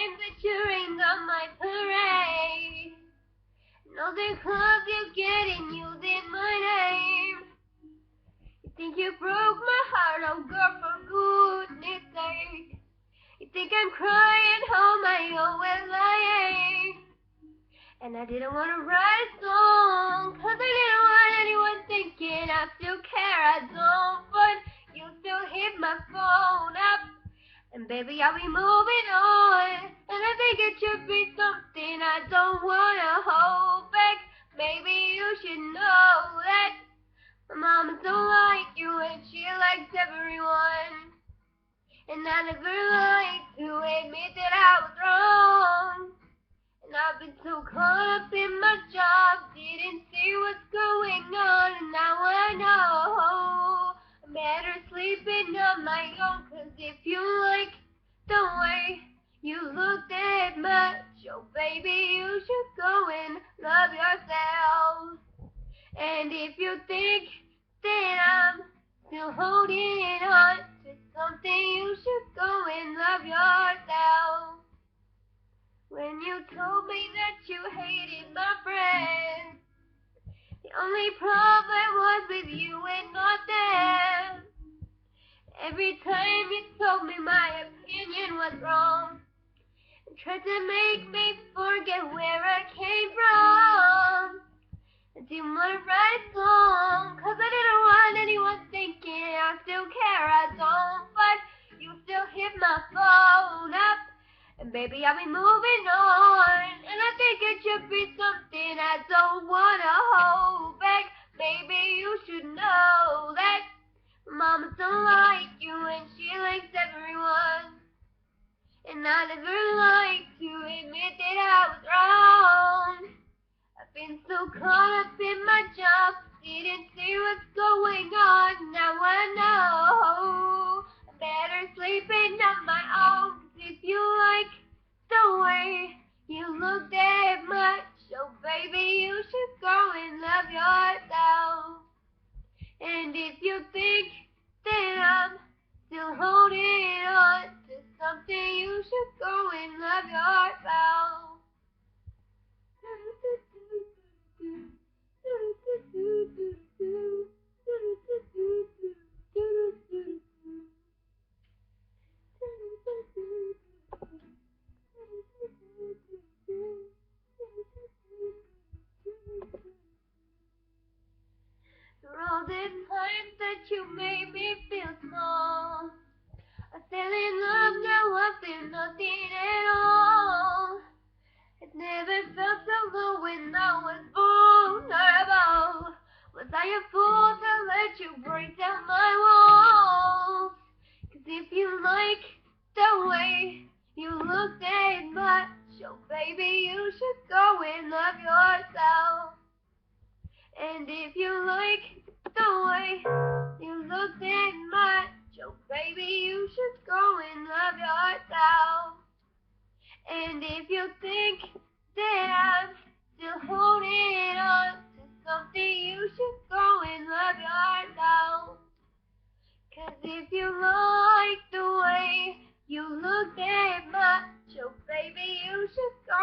time that you rained on my parade. And all the clubs you get in using my name. You think you broke my heart, oh girl, for goodness sake. You think I'm crying home, I always lying. And I didn't want to write a song, 'cause I didn't want anyone thinking I still care. I don't, but you still hit my phone up. And baby, I'll be moving on. And I think it should be something I don't want to hold back. Maybe you should know that my mama don't like you and she likes everyone. And I never like to admit that I was wrong. And I've been so caught up in my job, didn't see what's going on. And now I know I'm better sleeping on my own. 'Cause if you like the way you look that much, oh baby, you should go and love yourself. And if you think that I'm still holding on to something, you should go and love yourself. When you told me that you hated my friends, the only problem was with you and not them. Every time you told me my opinion was wrong, and tried to make me forget where I came from. I didn't want to write a song, 'cause I didn't want anyone thinking I still care. I don't, but you still hit my phone up. And baby, I'll be moving on. And I think it should be something I don't want to hold back. Maybe you should know that mama don't like you and she likes everyone. And I never like to admit that I was wrong. I've been so caught up in my job, didn't see what's going on. Now I know I'm better sleeping on my own. 'Cause if you like the way you look that much, oh baby, you should go and love yourself. And if you think that I'm still holding on to something, you should go and love yourself. For all the times that you made me feel small, I fell in love, now I feel nothing at all. It never felt so low when I was vulnerable. Was I a fool to let you break down my walls? 'Cause if you like the way you look that much, oh baby, you should go and love yourself. And if you like the way you look that much, oh baby, you should go and love yourself. And if you think that I'm still holding on to something, you should go and love yourself. 'Cause if you like the way you look that much, oh baby, you should go